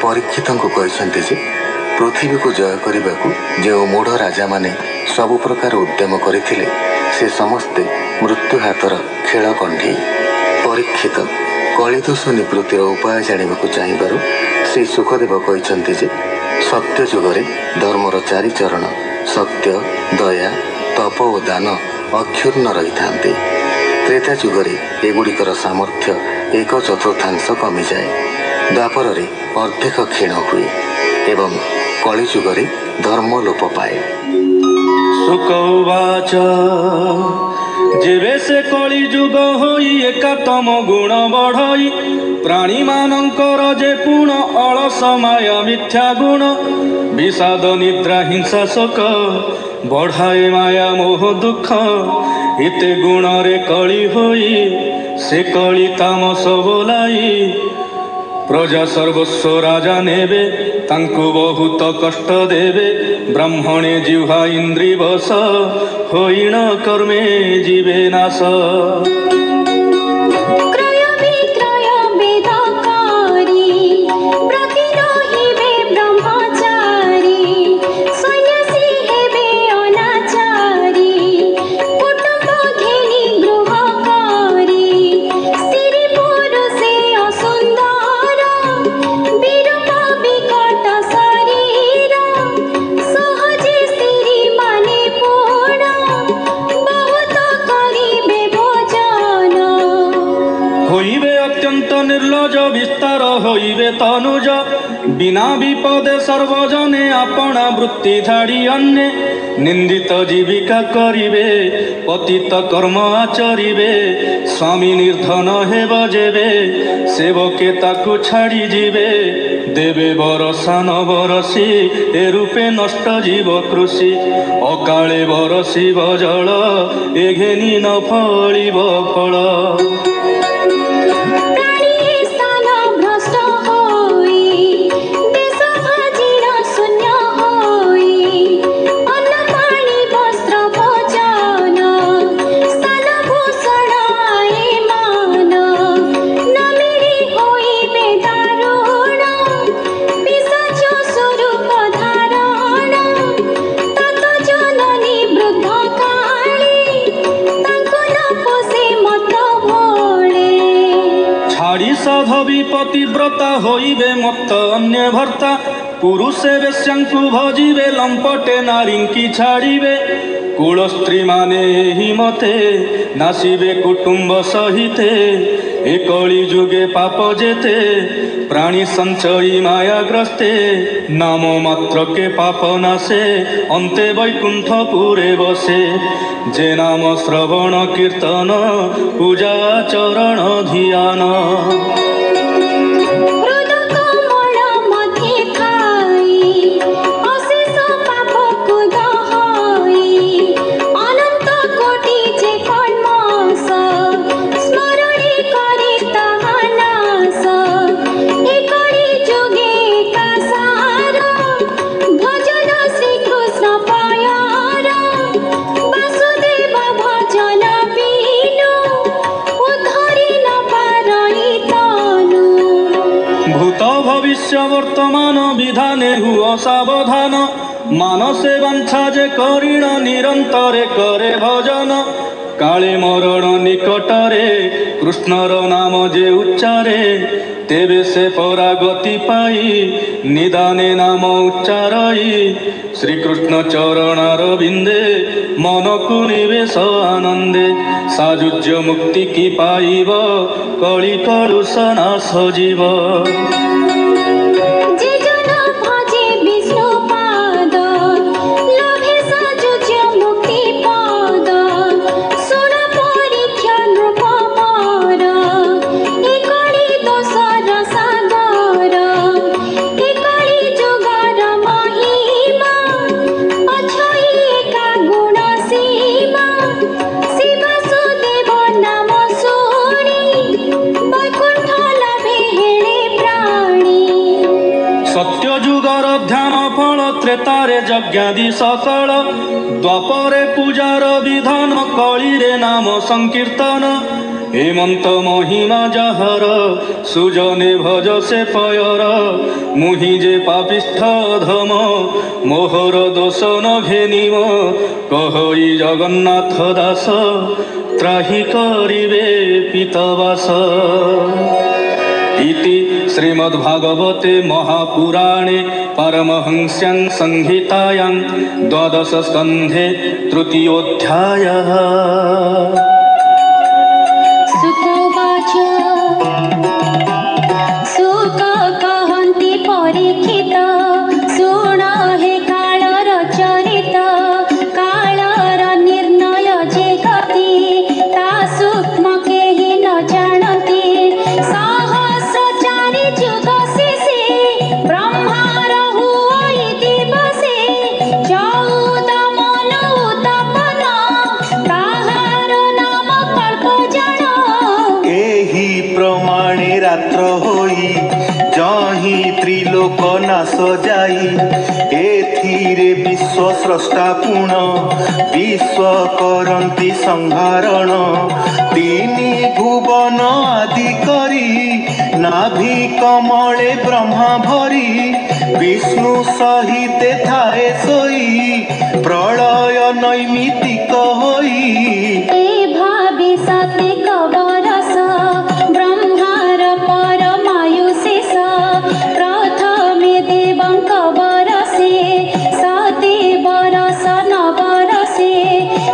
परीक्षित को कहते जे पृथ्वी को जय करने को जो मूढ़ राजा माने सबु प्रकार उद्यम करथिले से समस्ते मृत्यु हाथर खेल कंढी। परीक्षित कलिदोष निवृत्तिर उपाय जानिबाकु चाहिबारु श्री सुखदेव कहते जे सत्य जुगरे धर्मर चारि चरण सत्य दया तप और दान अक्षुण्ण रही था। त्रेता जुगरे एगुड़िकर सामर्थ्य 1/4 कमी जाए, द्वापर अर्धेक क्षीण हुए एवं कली जुगरे धर्म लोप पाए। सुकवाच जेबे से कली जुग होई एकातम गुण बढ़ई प्राणी मानकर जे पूर्ण अलस माया मिथ्या गुण विषाद निद्रा हिंसा शोक बढ़ाए माया मोह दुख इते गुण रे कली होई से कली तामस बोलाई प्रजा सर्वस्व राजा नेबे तांकु बहुत कष्ट देवे ब्राह्मणे जिह्वा इंद्री बस होइण कर्मे जीवे नाश। होइबे तनुज बिना विपदे सर्वजने अपना वृत्ति झाड़ी अन्य निंदित जीविका करिबे पतित कर्म आचरिबे स्वामी निर्धन हेब जेबे सेवके ताकु छाड़ी जीवे देवे बरसा न बरसी ए रूपे नष्ट जीव कृषि अकाले बरसिब जल ए घेनी न फलिब फल। पतिव्रता होइबे मत्त अन्य भर्ता पुरुषे वेश्यांकु भजिबे लंपटे नारींकी छाड़िबे कुल स्त्री माने ही मते नासिबे कुटुंब सहिते ए कली जुगे पाप जेते प्राणी संचयी मायाग्रस्ते नाम मात्र के पाप नासे अंते वैकुंठपुरे बसे जे नाम श्रवण कीर्तन पूजा चरण ध्यान। वर्तमान विधाने हुआ सावधान मानसे वांछा जे करिण निरंतरे करे भजन काले मरण निकटरे कृष्णर नाम जे उच्चारे तेबे से परागति पाई निदाने नाम उच्चारई श्रीकृष्ण चरणार बिंदे मन को निवेश आनंदे साजुज्य मुक्ति की पाइब कली कलुष नाश जीव। त्रेतारे यज्ञादि सकल द्वापरे पूजार विधान कली रे नाम संकीर्तन हेमंत महिमा जाहर सुजने भज से पयर मुहि जे पापिष्ठ धम मोहर दोष न घेनिम कहई जगन्नाथ दास त्राहि करिबे पितवास। इति श्रीमद्भागवते महापुराणे परमहंस्यां संहितायां द्वादश स्कन्धे तृतीयोऽध्यायः। सुकोवाच सुख कहन्ति परीक्षित शुण हे कालर चरित कालर निर्णय जे गति ता सूक्ष्म केहि न जानति सहस्र चारि जुग शेषे ब्रह्मार हुई दिवसे 14 मनु तपन ताहार नाम कल्पजन। एही प्रमाणे रात्र होई जही त्रिलोक नाश जाई एथिरे विश्व स्रष्टा पुण विश्व करन्ति संहारण तीनि भुवन आदि करी नाभि कमले ब्रह्मा भरी विष्णु सहिते थाए सोई प्रलय नैमितिक होई ए भावि सते कबरस ब्रह्मार परमायु शेष प्रथमे देवंक बरसे सते बरस नवरसे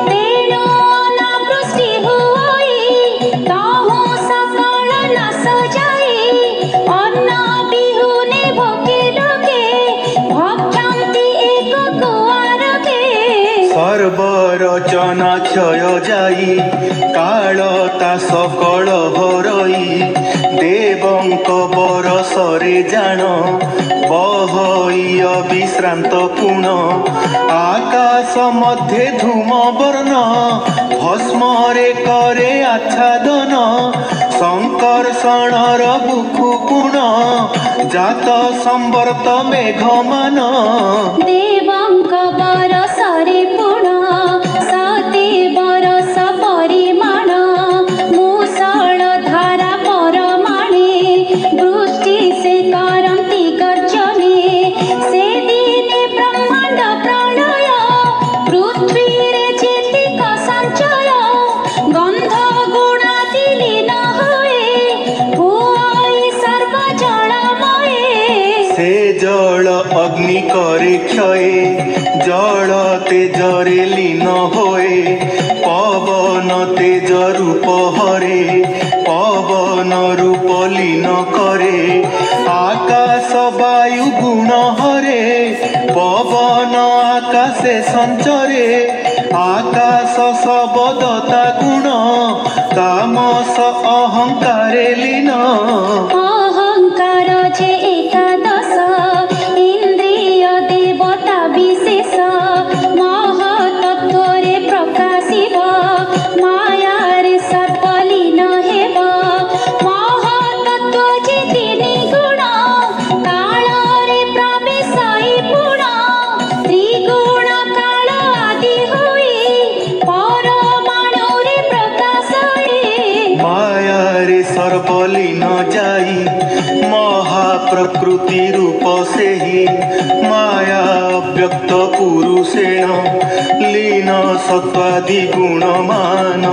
तेणु अनावृष्टि हुई तहु सकल नाश जाई अन्न बिहुने भोके लोके भक्षन्ति एक कुआरके। सर्वरचना क्षय जाई कालता सकल हरई देवंक बरसरे जान बहई विश्रांत पुण आकाश मध्य धूम वर्ण भस्मरे करे आच्छादन संकर्षणर बुखु गुण जात संवर्त मेघमान देवंक बरसरे पुण सते बरस परिमाण मूषल धारा परमाणे वृष्टि से करन्ति गर्जने से दिने ब्रह्मांड प्रलय पृथ्वीरे जेतिक सञ्चय गन्ध गुणादि लीन हुए हुई सर्व जलमये। से जल अग्नि करे क्षय जल तेजरे लीन होए पवन तेज रूप हरे पवन रूप लीन करे आकाश वायु गुण हरे पवन आकाशे संचरे आकाश सबदता गुण तामस अहंकारे लीन अहंकार जे एकादश इंद्रिय देवता विशेष महतत्वरे प्रकाशिब मायारे सर्पलीन हेब महतत्व जे तिनि गुण कालरे प्रवेशई पुण त्रिगुण काल आदि हुई परमाणुरे प्रकाशई मायारे सर्पलीन जाई महाप्रकृति रूप से ही माया व्यक्त पुरुषेण लीन सत्वादि गुणमान।